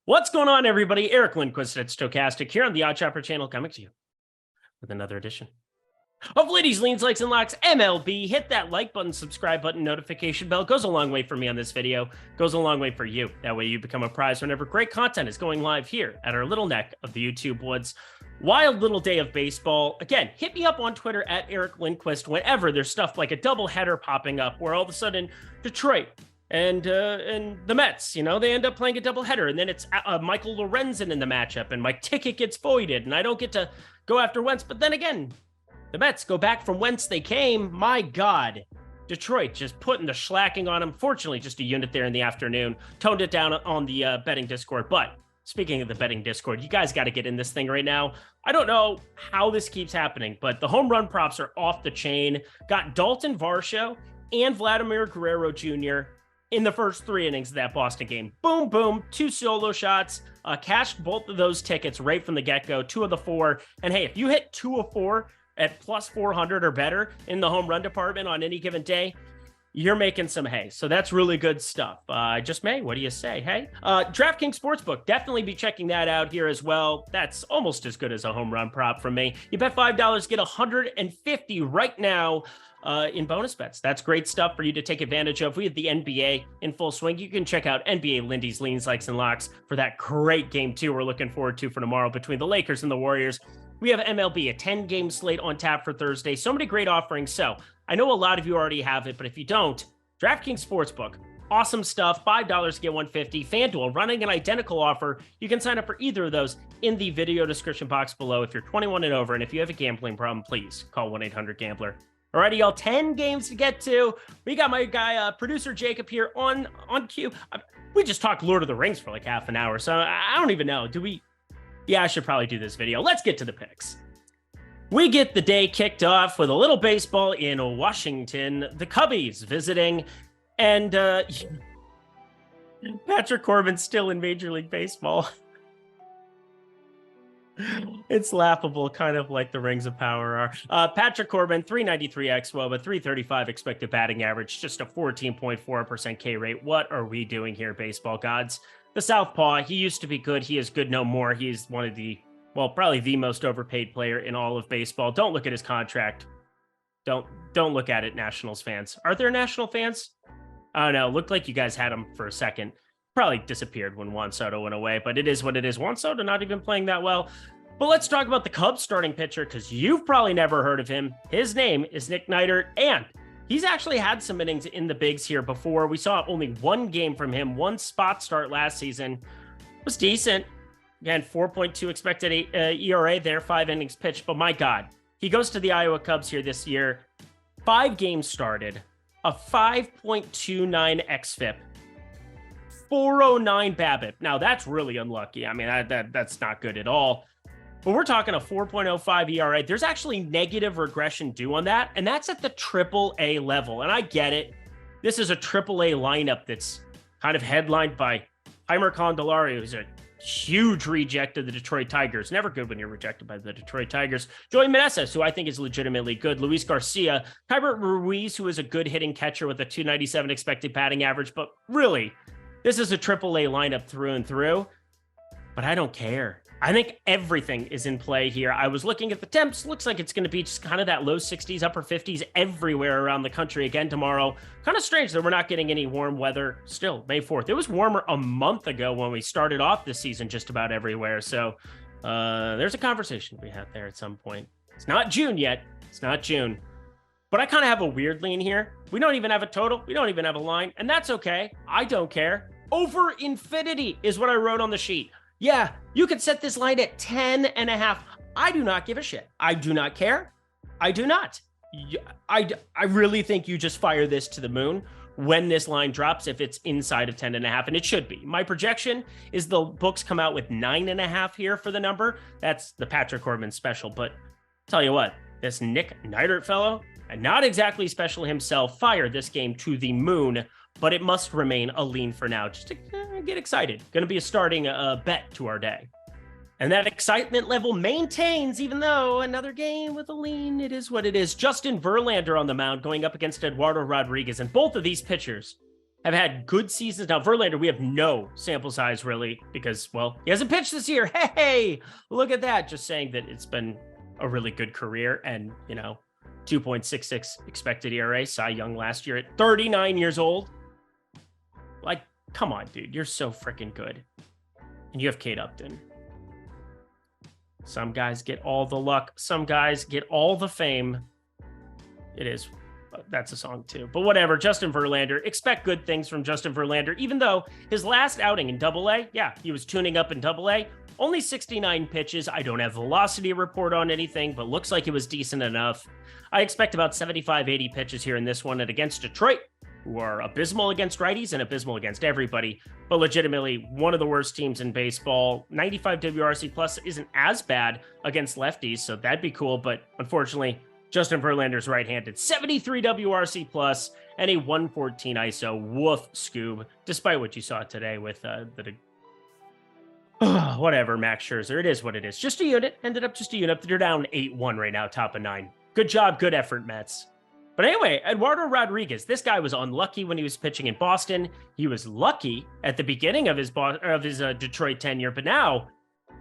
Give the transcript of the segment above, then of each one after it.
What's going on, everybody? Eric Lindquist at Stochastic here on the Odd Chapter channel, coming to you with another edition of Ladies, Leans, Likes, and Locks MLB. Hit that like button, subscribe button, notification bell. Goes a long way for me on this video. Goes a long way for you. That way you become a prize whenever great content is going live here at our little neck of the YouTube woods. Wild little day of baseball. Again, hit me up on Twitter at Eric Lindquist whenever there's stuff like a doubleheader popping up where all of a sudden Detroit and the Mets, they end up playing a doubleheader, and then it's Michael Lorenzen in the matchup, and my ticket gets voided, and I don't get to go after Wentz. But then again, the Mets go back from whence they came. My God, Detroit just putting the schlacking on them. Fortunately, just a unit there in the afternoon. Toned it down on the betting Discord. But speaking of the betting Discord, you guys got to get in this thing right now. I don't know how this keeps happening, but the home run props are off the chain. Got Dalton Varsho and Vladimir Guerrero Jr. in the first 3 innings of that Boston game. Boom, boom, 2 solo shots. Cashed both of those tickets right from the get-go, 2 of the 4. And hey, if you hit 2 of 4 at plus 400 or better in the home run department on any given day, you're making some hay. So that's really good stuff. Just May, what do you say? Hey, DraftKings Sportsbook, definitely be checking that out here as well. That's almost as good as a home run prop from me. You bet $5, get $150 right now in bonus bets. That's great stuff for you to take advantage of. We have the NBA in full swing. You can check out NBA Lindy's Leans, Likes, and Locks for that great game too we're looking forward to for tomorrow between the Lakers and the Warriors. We have MLB, a 10-game slate on tap for Thursday. So many great offerings. So I know a lot of you already have it, but if you don't, DraftKings Sportsbook, awesome stuff. $5 get $150. FanDuel running an identical offer. You can sign up for either of those in the video description box below if you're 21 and over. And if you have a gambling problem, please call 1-800-GAMBLER. Alrighty, y'all, 10 games to get to. We got my guy, producer Jacob here on cue. We just talked Lord of the Rings for like half an hour, so I don't even know. Yeah, I should probably do this video. Let's get to the picks. We get the day kicked off with a little baseball in Washington. The Cubbies visiting, and Patrick Corbin's still in Major League Baseball. It's laughable, kind of like the Rings of Power are. Patrick Corbin, 393 xWOBA, but 335 expected batting average, just a 14.4% K rate. What are we doing here, baseball gods? The Southpaw, he used to be good. He is good no more. He's one of the, probably the most overpaid player in all of baseball. Don't look at his contract. Don't look at it, Nationals fans. Are there National fans? I don't know. Looked like you guys had him for a second. Probably disappeared when Juan Soto went away, but it is what it is. Juan Soto not even playing that well. But let's talk about the Cubs starting pitcher, because you've probably never heard of him. His name is Nick Neidert, and he's actually had some innings in the bigs here before. We saw only 1 game from him, 1 spot start last season. Was decent. Again, 4.2 expected ERA there, 5 innings pitched. But my God, he goes to the Iowa Cubs here this year. 5 games started, a 5.29 xFIP, 409 BABIP. Now, that's really unlucky. I mean, that's not good at all. But we're talking a 4.05 ERA. There's actually negative regression due on that, and that's at the AAA level. And I get it. This is a AAA lineup that's kind of headlined by Heimer Candelario, who's a huge reject of the Detroit Tigers. Never good when you're rejected by the Detroit Tigers. Joey Meneses, who I think is legitimately good. Luis Garcia. Keibert Ruiz, who is a good hitting catcher with a 297 expected batting average. But really, this is a AAA lineup through and through. But I don't care. I think everything is in play here. I was looking at the temps. Looks like it's going to be just kind of that low 60s, upper 50s everywhere around the country again tomorrow. Kind of strange that we're not getting any warm weather still, May 4th. It was warmer a month ago when we started off this season just about everywhere. So there's a conversation to be had there at some point. It's not June yet. It's not June. But I kind of have a weird lean here. We don't even have a total. We don't even have a line. And that's okay. I don't care. Over infinity is what I wrote on the sheet. Yeah, you could set this line at 10.5. I do not give a shit. I do not care. I do not. I really think you just fire this to the moon when this line drops if it's inside of 10.5, and it should be. My projection is the books come out with 9.5 here for the number. That's the Patrick Corbin special, but tell you what, this Nick Neidert fellow, and not exactly special himself, fired this game to the moon, but it must remain a lean for now, just to get excited. Going to be a starting bet to our day. And that excitement level maintains, even though another game with a lean, it is what it is. Justin Verlander on the mound going up against Eduardo Rodriguez. And both of these pitchers have had good seasons. Now, Verlander, we have no sample size really because, well, he hasn't pitched this year. Hey, look at that. Just saying that it's been a really good career and, 2.66 expected ERA, Cy Young last year at 39 years old. Like, come on, dude. You're so freaking good. And you have Kate Upton. Some guys get all the luck. Some guys get all the fame. That's a song too. But whatever, Justin Verlander. Expect good things from Justin Verlander, even though his last outing in Double-A, he was tuning up in Double-A. Only 69 pitches. I don't have velocity report on anything, but looks like it was decent enough. I expect about 75, 80 pitches here in this one. And against Detroit, who are abysmal against righties and abysmal against everybody, but legitimately one of the worst teams in baseball. 95 WRC plus isn't as bad against lefties, so that'd be cool. But unfortunately, Justin Verlander's right-handed, 73 WRC plus and a 114 ISO. Woof, Scoob. Despite what you saw today with whatever, Max Scherzer. It is what it is. Just a unit. Ended up just a unit. They're down 8-1 right now, top of 9. Good job, good effort, Mets. But anyway, Eduardo Rodriguez, this guy was unlucky when he was pitching in Boston. He was lucky at the beginning of his Detroit tenure, but now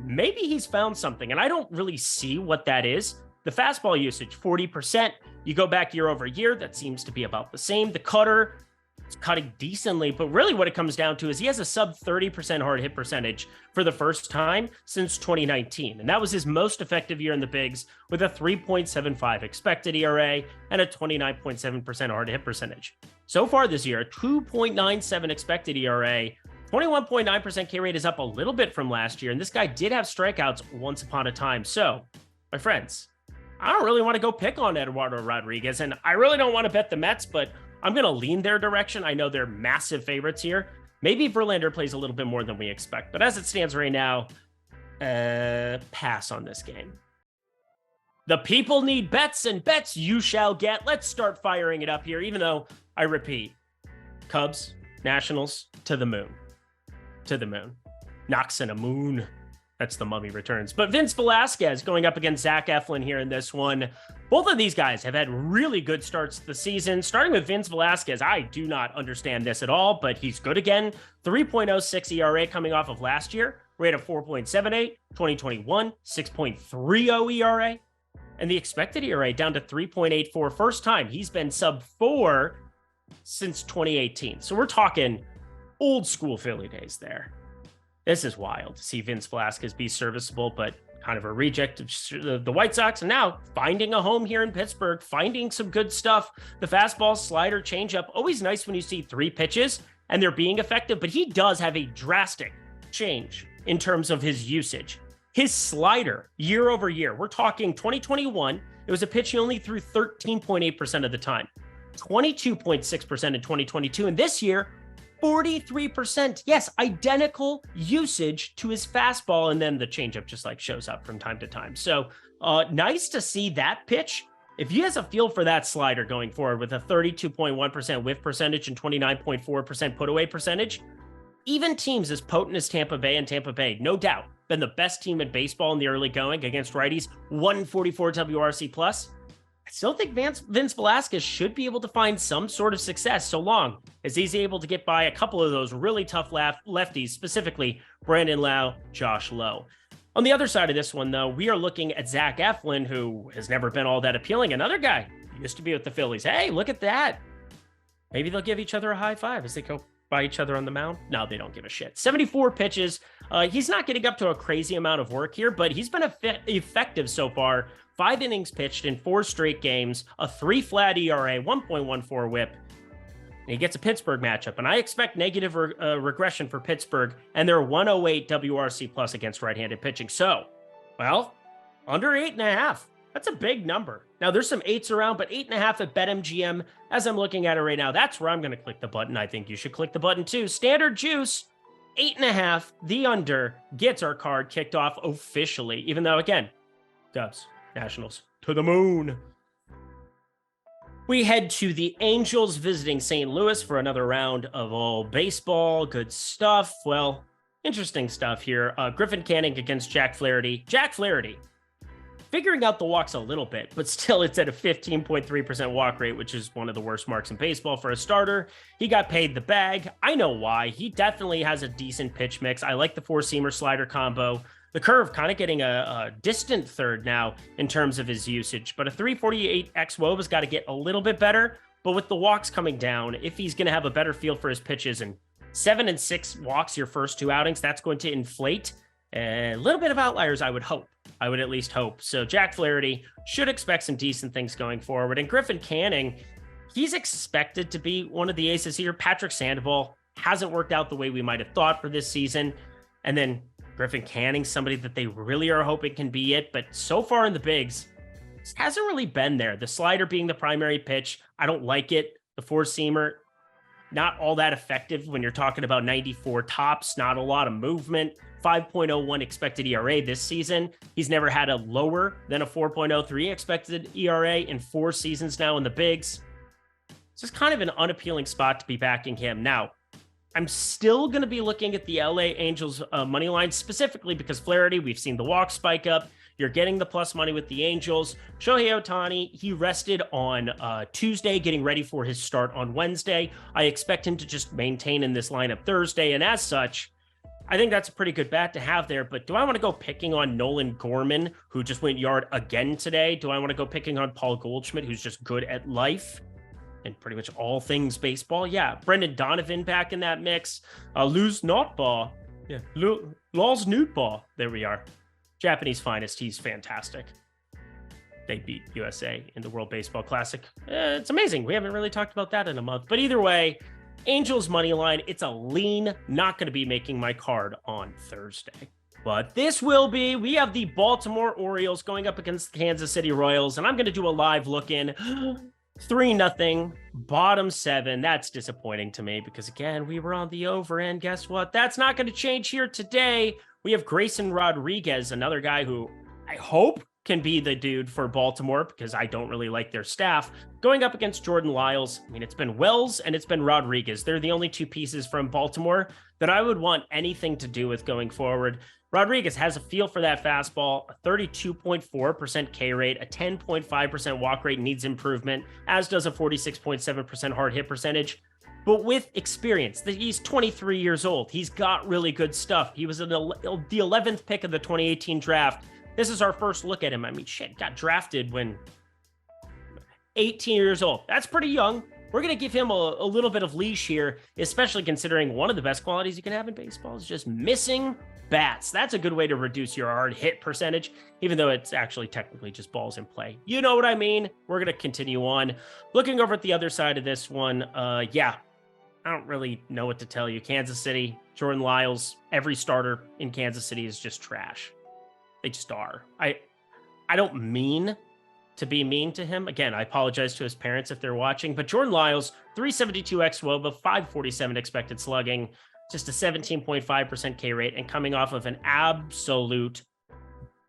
maybe he's found something, and I don't really see what that is. The fastball usage, 40%. You go back year over year, that seems to be about the same. The cutter, it's cutting decently, but really what it comes down to is he has a sub 30% hard hit percentage for the first time since 2019. And that was his most effective year in the bigs with a 3.75 expected ERA and a 29.7% hard hit percentage. So far this year, 2.97 expected ERA, 21.9% K rate is up a little bit from last year. And this guy did have strikeouts once upon a time. So, my friends, I don't really want to go pick on Eduardo Rodriguez, and I really don't want to bet the Mets, but I'm going to lean their direction. I know they're massive favorites here. Maybe Verlander plays a little bit more than we expect, but as it stands right now, pass on this game. The people need bets, and bets you shall get. Let's start firing it up here, even though, I repeat, Cubs, Nationals, to the moon. To the moon. Knocks in a moon. That's the Mummy Returns. But Vince Velasquez going up against Zach Eflin here in this one. Both of these guys have had really good starts to the season. Starting with Vince Velasquez, I do not understand this at all, but he's good again. 3.06 ERA coming off of last year. Rate of 4.78, 2021, 6.30 ERA. And the expected ERA down to 3.84. First time he's been sub 4 since 2018. So we're talking old school Philly days there. This is wild to see Vince Velasquez be serviceable, but kind of a reject of the White Sox. And now finding a home here in Pittsburgh, finding some good stuff. The fastball, slider, changeup, always nice when you see 3 pitches and they're being effective, but he does have a drastic change in terms of his usage. His slider year over year, we're talking 2021, it was a pitch he only threw 13.8% of the time, 22.6% in 2022. And this year, 43%. Yes, identical usage to his fastball. And then the changeup just like shows up from time to time. So nice to see that pitch. If he has a feel for that slider going forward with a 32.1% whiff percentage and 29.4% put away percentage, even teams as potent as Tampa Bay, and Tampa Bay, no doubt, been the best team in baseball in the early going against righties, 144 WRC plus. I still think Vince Velasquez should be able to find some sort of success so long as he's able to get by a couple of those really tough lefties, specifically Brandon Lau, Josh Lowe. On the other side of this one, though, we are looking at Zach Eflin, who has never been all that appealing. Another guy who used to be with the Phillies. Hey, look at that. Maybe they'll give each other a high five as they go by each other on the mound. No, they don't give a shit. 74 pitches. He's not getting up to a crazy amount of work here, but he's been effective so far. 5 innings pitched in 4 straight games, a 3 flat ERA, 1.14 whip. And he gets a Pittsburgh matchup, and I expect negative regression for Pittsburgh and their 108 WRC plus against right-handed pitching. So, well, under 8.5. That's a big number. Now, there's some 8s around, but 8.5 at BetMGM, as I'm looking at it right now, that's where I'm going to click the button. I think you should click the button too. Standard juice, 8.5, the under, gets our card kicked off officially, even though, again, Cubs, Nationals, to the moon. We head to the Angels visiting St. Louis for another round of all baseball. Good stuff. Well, interesting stuff here. Griffin Canning against Jack Flaherty. Jack Flaherty, figuring out the walks a little bit, but still it's at a 15.3% walk rate, which is one of the worst marks in baseball for a starter. He got paid the bag. I know why. He definitely has a decent pitch mix. I like the four-seamer slider combo. The curve kind of getting a distant third now in terms of his usage, but a 348 xWOB has got to get a little bit better. But with the walks coming down, if he's going to have a better feel for his pitches, and 7 and 6 walks your first 2 outings, that's going to inflate a little bit of outliers, I would hope. I would at least hope. So Jack Flaherty should expect some decent things going forward. And Griffin Canning, he's expected to be one of the aces here. Patrick Sandoval hasn't worked out the way we might have thought for this season. And then Griffin Canning, somebody that they really are hoping can be it. But so far in the bigs, hasn't really been there. The slider being the primary pitch, I don't like it. The four-seamer, not all that effective when you're talking about 94 tops, not a lot of movement. 5.01 expected ERA this season. He's never had a lower than a 4.03 expected ERA in 4 seasons now in the bigs. It's just kind of an unappealing spot to be backing him. Now, I'm still going to be looking at the LA Angels money line, specifically because Flaherty, we've seen the walk spike up. You're getting the plus money with the Angels. Shohei Ohtani, he rested on Tuesday, getting ready for his start on Wednesday. I expect him to just maintain in this lineup Thursday, and as such, I think that's a pretty good bat to have there. But do I want to go picking on Nolan Gorman, who just went yard again today? Do I want to go picking on Paul Goldschmidt, who's just good at life and pretty much all things baseball? Yeah, Brendan Donovan back in that mix. Luz Notball. Yeah, Lals Newtball. There we are. Japanese finest. He's fantastic. They beat USA in the World Baseball Classic. It's amazing. We haven't really talked about that in a month. But either way, Angels money line, it's a lean, not going to be making my card on Thursday. But this will be, we have the Baltimore Orioles going up against the Kansas City Royals, and I'm going to do a live look in. 3-0, bottom 7. That's disappointing to me because, again, we were on the over, and guess what? That's not going to change here today. We have Grayson Rodriguez, another guy who I hope can be the dude for Baltimore because I don't really like their staff, going up against Jordan Lyles. I mean, it's been Wells and it's been Rodriguez. They're the only 2 pieces from Baltimore that I would want anything to do with going forward. Rodriguez has a feel for that fastball, a 32.4% K rate, a 10.5% walk rate needs improvement, as does a 46.7% hard hit percentage. But with experience, he's 23 years old. He's got really good stuff. He was the 11th pick of the 2018 draft. This is our first look at him. I mean, shit, got drafted when 18 years old. That's pretty young. We're going to give him a little bit of leash here, especially considering one of the best qualities you can have in baseball is just missing bats. That's a good way to reduce your hard hit percentage, even though it's actually technically just balls in play. You know what I mean? We're going to continue on. Looking over at the other side of this one, yeah, I don't really know what to tell you. Kansas City, Jordan Lyles, every starter in Kansas City is just trash. They just are. I don't mean to be mean to him. Again, I apologize to his parents if they're watching, but Jordan Lyles, 372 xWOBA, 547 expected slugging, just a 17.5% K rate, and coming off of an absolute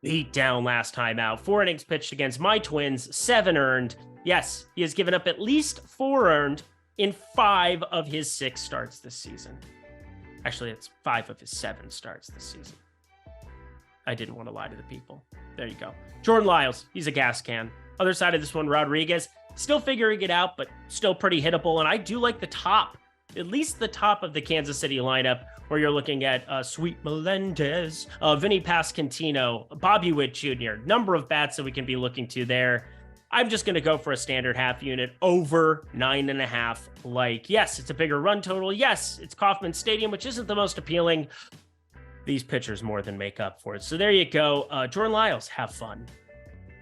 beat down last time out. 4 innings pitched against my Twins, 7 earned. Yes, he has given up at least 4 earned in 5 of his 6 starts this season. Actually, it's 5 of his 7 starts this season. I didn't want to lie to the people. There you go. Jordan Lyles, he's a gas can. Other side of this one, Rodriguez, still figuring it out, but still pretty hittable. And I do like the top, at least the top of the Kansas City lineup, where you're looking at Sweet Melendez, Vinny Pasquantino, Bobby Witt Jr., number of bats that we can be looking to there. I'm just going to go for a standard half unit over 9.5. Like, yes, it's a bigger run total. Yes, it's Kauffman Stadium, which isn't the most appealing. These pitchers more than make up for it. So there you go. Jordan Lyles, have fun.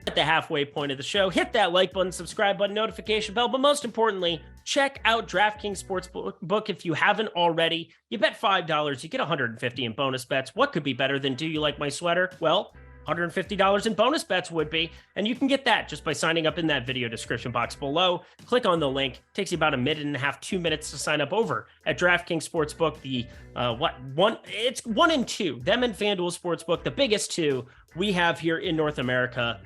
At the halfway point of the show, hit that like button, subscribe button, notification bell, but most importantly, check out DraftKings Sportsbook if you haven't already. You bet $5, you get $150 in bonus bets. What could be better than do you like my sweater? Well, $150 in bonus bets would be, and you can get that just by signing up in that video description box below. Click on the link. It takes you about a minute and a half, 2 minutes to sign up over at DraftKings Sportsbook. It's 1 and 2, them and FanDuel Sportsbook, the biggest 2 we have here in North America.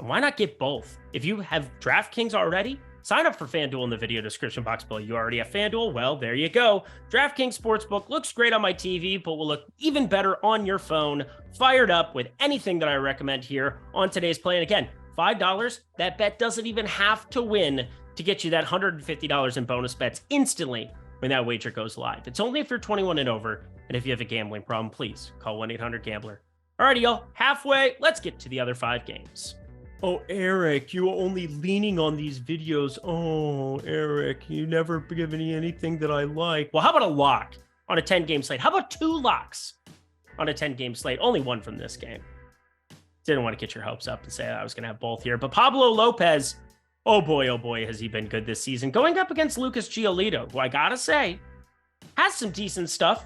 Why not get both? If you have DraftKings already, Sign up for FanDuel in the video description box below. You already have FanDuel? Well, there you go. DraftKings Sportsbook looks great on my TV, but will look even better on your phone. Fired up with anything that I recommend here on today's play. And again, $5, that bet doesn't even have to win to get you that $150 in bonus bets instantly when that wager goes live. It's only if you're 21 and over. And if you have a gambling problem, please call 1-800-GAMBLER. Alrighty, y'all, halfway. Let's get to the other 5 games. Oh, Eric, you are only leaning on these videos. Oh, Eric, you never give me anything that I like. Well, how about a lock on a 10-game slate? How about 2 locks on a 10-game slate? Only one from this game. Didn't want to get your hopes up and say I was going to have both here. But Pablo Lopez, oh boy, has he been good this season. Going up against Lucas Giolito, who I got to say, has some decent stuff.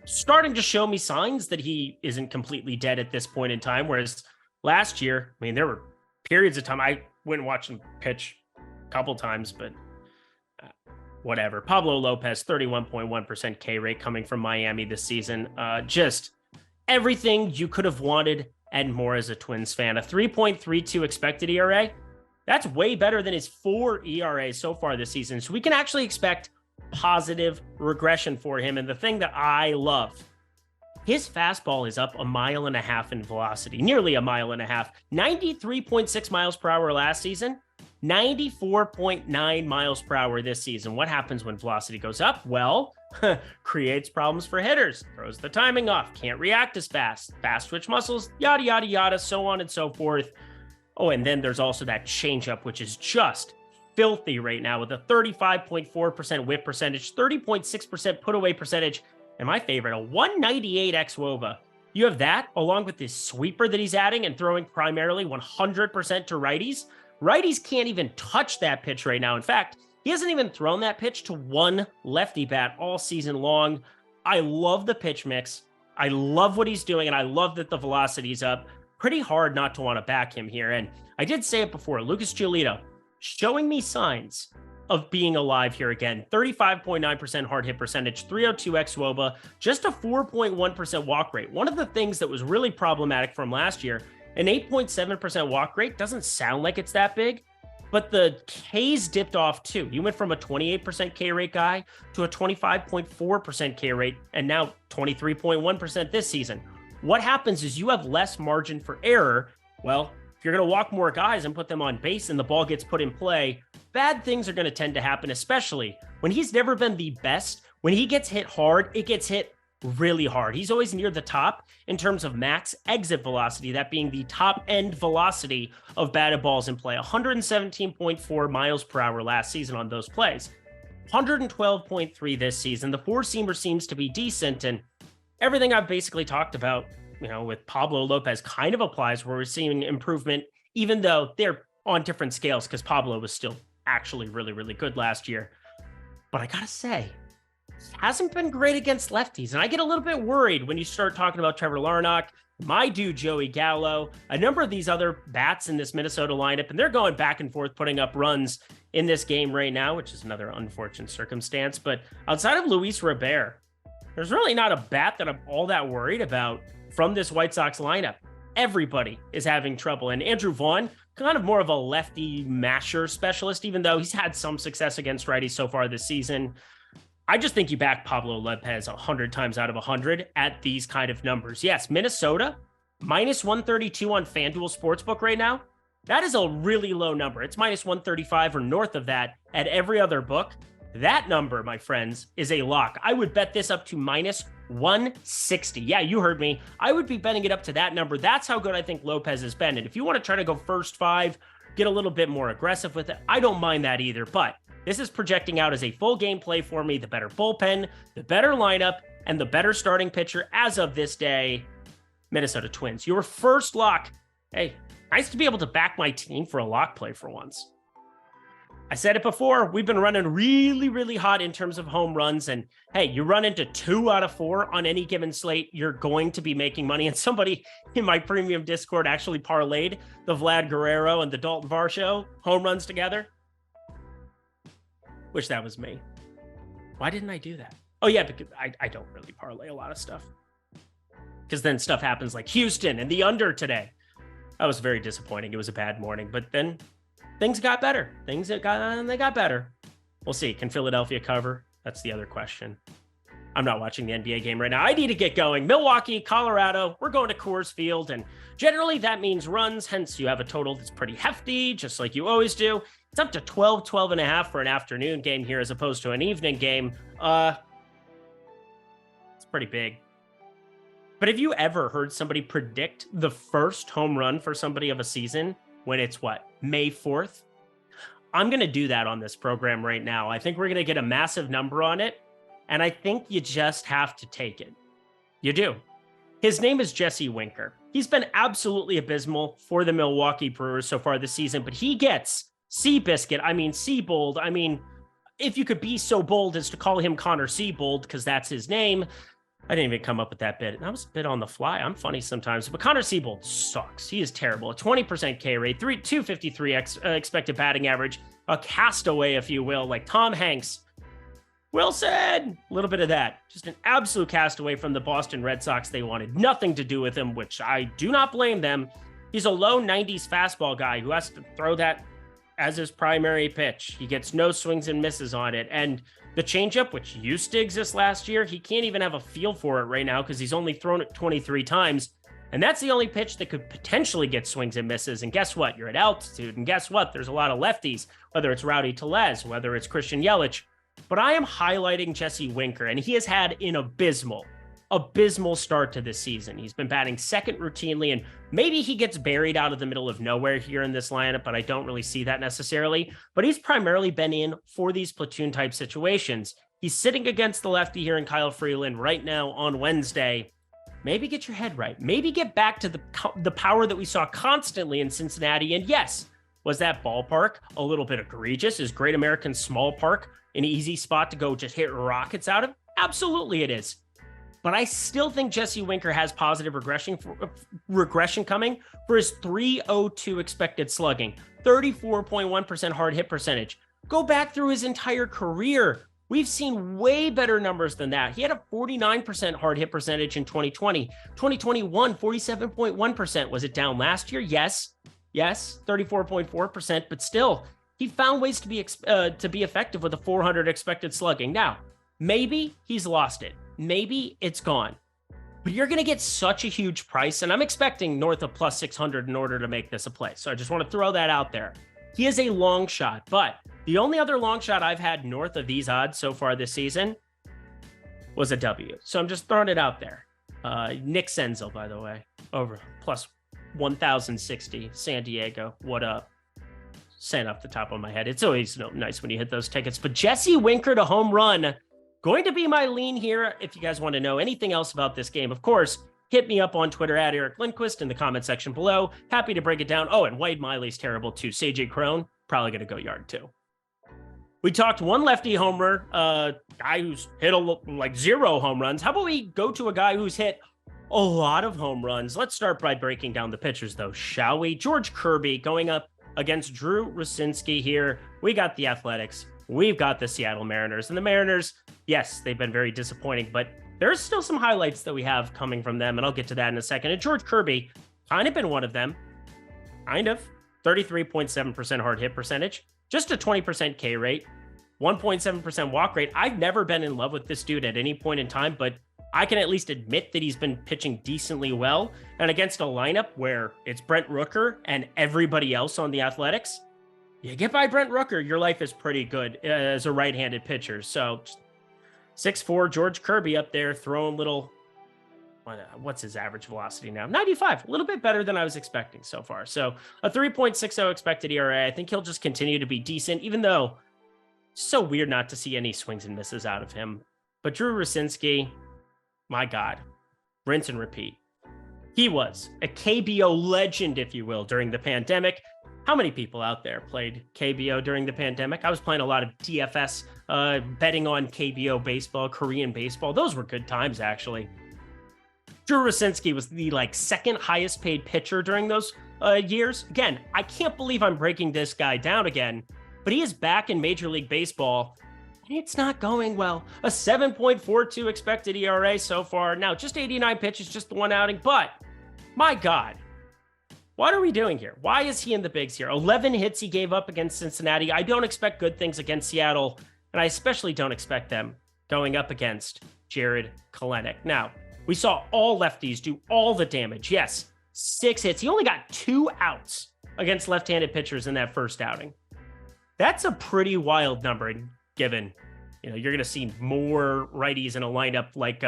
Starting to show me signs that he isn't completely dead at this point in time. Whereas last year, I mean, there were periods of time I went and watched him pitch a couple times, but whatever. Pablo Lopez, 31.1% K rate coming from Miami this season. Just everything you could have wanted and more as a Twins fan. A 3.32 expected ERA. That's way better than his 4 ERA so far this season. So we can actually expect positive regression for him. And the thing that I love, his fastball is up 1.5 miles in velocity, nearly 1.5 miles, 93.6 miles per hour last season, 94.9 miles per hour this season. What happens when velocity goes up? Well, creates problems for hitters, throws the timing off, can't react as fast twitch muscles, yada, yada, yada, so on and so forth. Oh, and then there's also that changeup, which is just filthy right now with a 35.4% whip percentage, 30.6% put away percentage, and my favorite, a 198 xWOBA. You have that along with this sweeper that he's adding and throwing primarily 100% to righties. Righties can't even touch that pitch right now. In fact, he hasn't even thrown that pitch to one lefty bat all season long. I love the pitch mix. I love what he's doing, and I love that the velocity's up. Pretty hard not to want to back him here. And I did say it before, Lucas Giolito showing me signs of being alive here again. 35.9% hard hit percentage, 302 xWOBA, just a 4.1% walk rate. One of the things that was really problematic from last year, an 8.7% walk rate doesn't sound like it's that big, but the Ks dipped off too. You went from a 28% K rate guy to a 25.4% K rate, and now 23.1% this season. What happens is you have less margin for error. Well, if you're going to walk more guys and put them on base and the ball gets put in play, bad things are going to tend to happen, especially when he's never been the best. When he gets hit hard, it gets hit really hard. He's always near the top in terms of max exit velocity, that being the top end velocity of batted balls in play. 117.4 miles per hour last season on those plays. 112.3 this season. The 4-seamer seems to be decent, and everything I've basically talked about, with Pablo Lopez kind of applies, where we're seeing improvement, even though they're on different scales, because Pablo was still actually really, really good last year. But I gotta say, hasn't been great against lefties. And I get a little bit worried when you start talking about Trevor Larnach, my dude Joey Gallo, a number of these other bats in this Minnesota lineup, and they're going back and forth, putting up runs in this game right now, which is another unfortunate circumstance. But outside of Luis Robert, there's really not a bat that I'm all that worried about from this White Sox lineup. Everybody is having trouble. And Andrew Vaughn, kind of more of a lefty masher specialist, even though he's had some success against righties so far this season. I just think you back Pablo Lopez 100 times out of 100 at these kind of numbers. Yes, Minnesota, minus 132 on FanDuel Sportsbook right now. That is a really low number. It's minus 135 or north of that at every other book. That number, my friends, is a lock. I would bet this up to minus 160. Yeah, you heard me. I would be betting it up to that number. That's how good I think Lopez has been. And if you want to try to go first 5, get a little bit more aggressive with it, I don't mind that either. But this is projecting out as a full game play for me. The better bullpen, the better lineup, and the better starting pitcher as of this day, Minnesota Twins. Your first lock. Hey, nice to be able to back my team for a lock play for once. I said it before, we've been running really, really hot in terms of home runs. And hey, you run into 2 out of 4 on any given slate, you're going to be making money. And somebody in my premium Discord actually parlayed the Vlad Guerrero and the Dalton Varsho home runs together. Wish that was me. Why didn't I do that? Oh yeah, because I don't really parlay a lot of stuff. Because then stuff happens like Houston and the under today. That was very disappointing. It was a bad morning, but then things got better. They got better. We'll see. Can Philadelphia cover? That's the other question. I'm not watching the NBA game right now. I need to get going. Milwaukee, Colorado, we're going to Coors Field, and generally that means runs, hence you have a total that's pretty hefty, just like you always do. It's up to 12 and a half for an afternoon game here as opposed to an evening game. It's pretty big. But have you ever heard somebody predict the first home run for somebody of a season when it's May 4th? I'm going to do that on this program right now. I think we're going to get a massive number on it. And I think you just have to take it. You do. His name is Jesse Winker. He's been absolutely abysmal for the Milwaukee Brewers so far this season, but he gets Seabiscuit. Seabold. If you could be so bold as to call him Connor Seabold, because that's his name. I didn't even come up with that bit. That was a bit on the fly. I'm funny sometimes, but Connor Seabold sucks. He is terrible. A 20% K rate, 253 expected batting average, a castaway, if you will, like Tom Hanks. Wilson, a little bit of that. Just an absolute castaway from the Boston Red Sox. They wanted nothing to do with him, which I do not blame them. He's a low 90s fastball guy who has to throw that as his primary pitch. He gets no swings and misses on it. And the changeup, which used to exist last year, he can't even have a feel for it right now because he's only thrown it 23 times. And that's the only pitch that could potentially get swings and misses. And guess what? You're at altitude. And guess what? There's a lot of lefties, whether it's Rowdy Tellez, whether it's Christian Yelich. But I am highlighting Jesse Winker, and he has had an abysmal start to this season. He's been batting second routinely, and maybe he gets buried out of the middle of nowhere here in this lineup, but I don't really see that necessarily. But he's primarily been in for these platoon-type situations. He's sitting against the lefty here in Kyle Freeland right now on Wednesday. Maybe get your head right. Maybe get back to the power that we saw constantly in Cincinnati. And yes, was that ballpark a little bit egregious? Is Great American Small Park an easy spot to go just hit rockets out of? Absolutely it is. But I still think Jesse Winker has positive regression coming for his .302 expected slugging, 34.1% hard hit percentage. Go back through his entire career. We've seen way better numbers than that. He had a 49% hard hit percentage in 2020. 2021, 47.1%. Was it down last year? Yes, 34.4%, but still, he found ways to be effective with a 400 expected slugging. Now, maybe he's lost it. Maybe it's gone. But you're going to get such a huge price, and I'm expecting north of plus 600 in order to make this a play. So I just want to throw that out there. He is a long shot, but the only other long shot I've had north of these odds so far this season was a W. So I'm just throwing it out there. Nick Senzel, by the way, over plus 1,060, San Diego. What up? Saying off the top of my head. It's always nice when you hit those tickets. But Jesse Winker to home run, going to be my lean here. If you guys want to know anything else about this game, of course, hit me up on Twitter at Eric Lindquist in the comment section below. Happy to break it down. Oh, and Wade Miley's terrible too. CJ Crone, probably going to go yard too. We talked one lefty homer, guy who's hit like 0 home runs. How about we go to a guy who's hit a lot of home runs? Let's start by breaking down the pitchers though, shall we? George Kirby going up against Drew Rucinski here. We got the Athletics. We've got the Seattle Mariners. And the Mariners, yes, they've been very disappointing, but there's still some highlights that we have coming from them, and I'll get to that in a second. And George Kirby, kind of been one of them. Kind of. 33.7% hard hit percentage. Just a 20% K rate. 1.7% walk rate. I've never been in love with this dude at any point in time, but I can at least admit that he's been pitching decently well. And against a lineup where it's Brent Rooker and everybody else on the Athletics, you get by Brent Rooker, your life is pretty good as a right-handed pitcher. So 6'4", George Kirby up there throwing little, what's his average velocity now? 95, a little bit better than I was expecting so far. So a 3.60 expected ERA. I think he'll just continue to be decent, even though it's so weird not to see any swings and misses out of him. But Drew Rucinski, my God, rinse and repeat. He was a KBO legend, if you will, during the pandemic. How many people out there played KBO during the pandemic? I was playing a lot of DFS, betting on KBO baseball, Korean baseball. Those were good times, actually. Drew Rucinski was the second highest paid pitcher during those years. Again, I can't believe I'm breaking this guy down again, but he is back in Major League Baseball. It's not going well. A 7.42 expected ERA so far. Now, just 89 pitches, just the one outing, but my God, What are we doing here? Why is he in the bigs here? 11 hits he gave up against Cincinnati. I don't expect good things against Seattle, and I especially don't expect them going up against Jared Kelenic. Now, we saw all lefties do all the damage. Yes, 6 hits. He only got 2 outs against left-handed pitchers in that first outing. That's a pretty wild number, given, you're going to see more righties in a lineup like,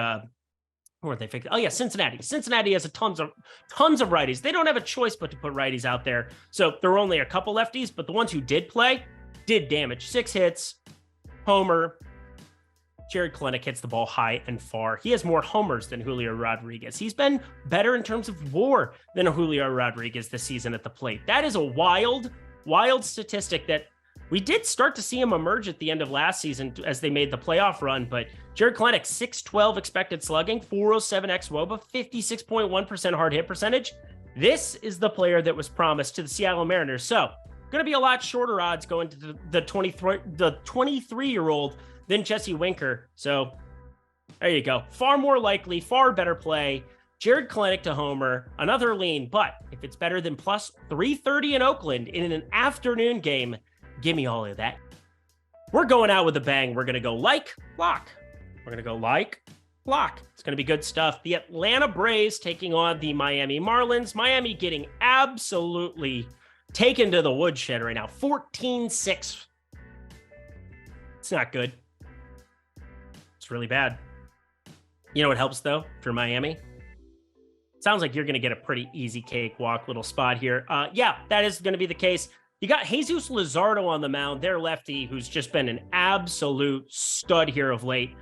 who are they fixing? Oh yeah, Cincinnati. Cincinnati has tons of righties. They don't have a choice but to put righties out there. So there were only a couple lefties, but the ones who did play did damage. 6 hits, homer. Jared Kelenic hits the ball high and far. He has more homers than Julio Rodriguez. He's been better in terms of WAR than Julio Rodriguez this season at the plate. That is a wild statistic that we did start to see him emerge at the end of last season as they made the playoff run, but Jared Kelenic, 612 expected slugging, 407 xWOBA, 56.1% hard hit percentage. This is the player that was promised to the Seattle Mariners. So, going to be a lot shorter odds going to the 23-year-old than Jesse Winker. So, there you go. Far more likely, far better play. Jared Kelenic to homer, another lean, but if it's better than plus 330 in Oakland in an afternoon game, give me all of that. We're going out with a bang. We're going to go lock. We're going to go lock. It's going to be good stuff. The Atlanta Braves taking on the Miami Marlins. Miami getting absolutely taken to the woodshed right now. 14-6. It's not good. It's really bad. You know what helps, though, for Miami? Sounds like you're going to get a pretty easy cakewalk little spot here. Yeah, that is going to be the case. You got Jesus Luzardo on the mound, their lefty, who's just been an absolute stud here of late.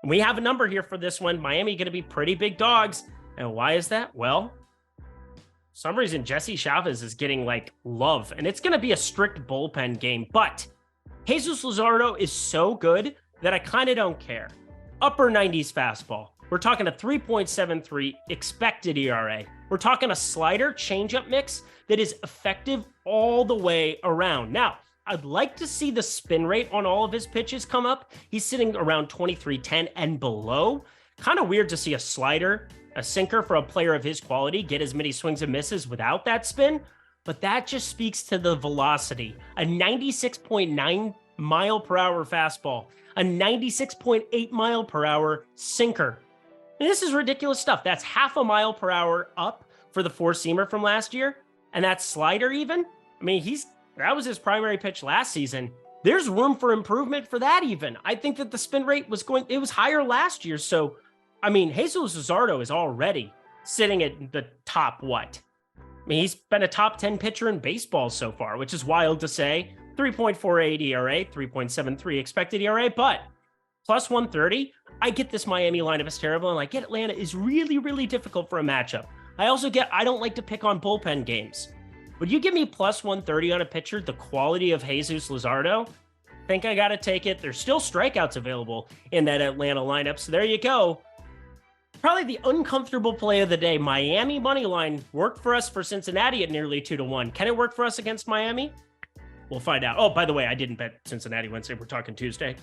We have a number here for this one. Miami going to be pretty big dogs. And why is that? Well, for some reason, Jesse Chavez is getting love, and it's going to be a strict bullpen game. But Jesus Luzardo is so good that I kind of don't care. Upper 90s fastball. We're talking a 3.73 expected ERA. We're talking a slider changeup mix that is effective all the way around. Now, I'd like to see the spin rate on all of his pitches come up. He's sitting around 2310 and below. Kind of weird to see a slider, a sinker for a player of his quality, get as many swings and misses without that spin. But that just speaks to the velocity. A 96.9 mile per hour fastball, a 96.8 mile per hour sinker. And this is ridiculous stuff. That's half a mile per hour up for the four-seamer from last year. And that slider even, I mean, that was his primary pitch last season. There's room for improvement for that even. I think that the spin rate was higher last year. So, I mean, Jesus Luzardo is already sitting at the top what? I mean, he's been a top 10 pitcher in baseball so far, which is wild to say. 3.48 ERA, 3.73 expected ERA, but plus 130. I get this Miami lineup is terrible, and I get Atlanta is really, really difficult for a matchup. I also get I don't like to pick on bullpen games. Would you give me plus 130 on a pitcher, the quality of Jesus Luzardo? I think I got to take it. There's still strikeouts available in that Atlanta lineup, so there you go. Probably the uncomfortable play of the day. Miami money line worked for us for Cincinnati at nearly 2-1. Can it work for us against Miami? We'll find out. Oh, by the way, I didn't bet Cincinnati Wednesday. We're talking Tuesday.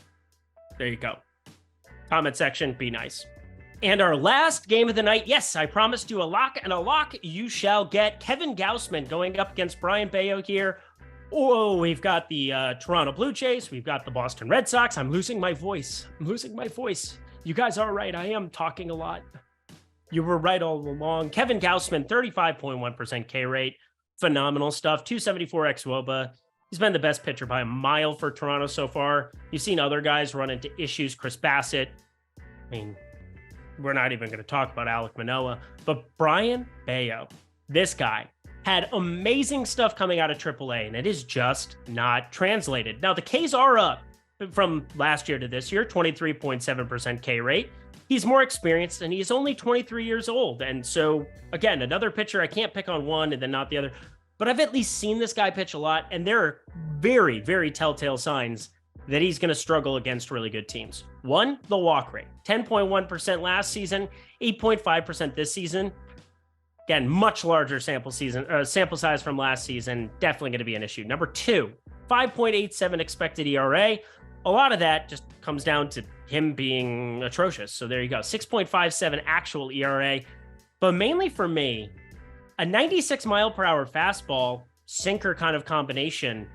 There you go. Comment section, be nice. And our last game of the night, yes, I promised you a lock, and a lock you shall get. Kevin Gausman going up against Brian Bayo here. Oh, we've got the Toronto Blue Jays. We've got the Boston Red Sox. I'm losing my voice. You guys are right. I am talking a lot. You were right all along. Kevin Gausman, 35.1% K rate. Phenomenal stuff. 274 xWOBA. He's been the best pitcher by a mile for Toronto so far. You've seen other guys run into issues. Chris Bassett. I mean, we're not even going to talk about Alek Manoah. But Brian Bayo, this guy, had amazing stuff coming out of AAA, and it is just not translated. Now, the Ks are up from last year to this year, 23.7% K rate. He's more experienced, and he's only 23 years old. And so, again, another pitcher, I can't pick on one and then not the other. But I've at least seen this guy pitch a lot, and there are very, very telltale signs that he's going to struggle against really good teams. One, the walk rate, 10.1% last season, 8.5% this season. Again, much larger sample size from last season, definitely going to be an issue. Number two, 5.87 expected ERA. A lot of that just comes down to him being atrocious. So there you go, 6.57 actual ERA. But mainly for me, a 96 mile per hour fastball, sinker kind of combination,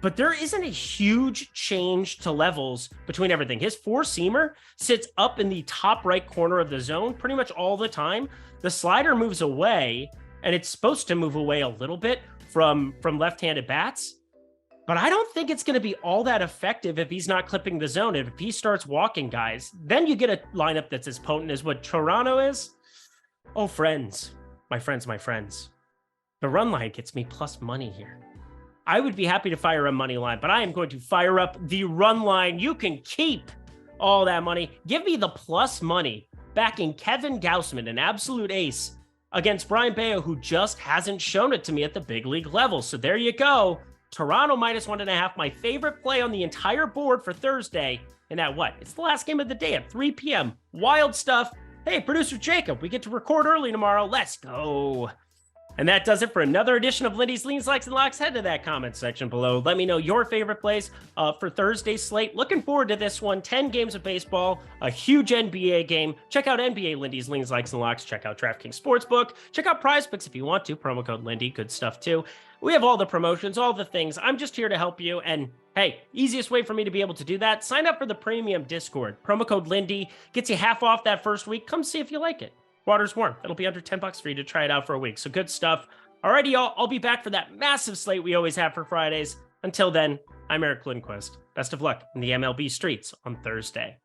but there isn't a huge change to levels between everything. His four-seamer sits up in the top right corner of the zone pretty much all the time. The slider moves away, and it's supposed to move away a little bit from left-handed bats. But I don't think it's going to be all that effective if he's not clipping the zone. If he starts walking guys, then you get a lineup that's as potent as what Toronto is. Oh, friends, my friends. The run line gets me plus money here. I would be happy to fire a money line, but I am going to fire up the run line. You can keep all that money. Give me the plus money backing Kevin Gausman, an absolute ace, against Brian Bayo, who just hasn't shown it to me at the big league level. So there you go. Toronto minus 1.5, my favorite play on the entire board for Thursday. And at what? It's the last game of the day at 3 p.m. Wild stuff. Hey, producer Jacob, we get to record early tomorrow. Let's go. And that does it for another edition of Lindy's Leans, Likes, and Locks. Head to that comment section below. Let me know your favorite plays for Thursday's slate. Looking forward to this one. 10 games of baseball, a huge NBA game. Check out NBA Lindy's Leans, Likes, and Locks. Check out DraftKings Sportsbook. Check out PrizePicks if you want to. Promo code Lindy. Good stuff, too. We have all the promotions, all the things. I'm just here to help you. And hey, easiest way for me to be able to do that, sign up for the premium Discord. Promo code Lindy gets you half off that first week. Come see if you like it. Water's warm. It'll be under $10 for you to try it out for a week. So good stuff. Alrighty, y'all. I'll be back for that massive slate we always have for Fridays. Until then, I'm Eric Lindquist. Best of luck in the MLB streets on Thursday.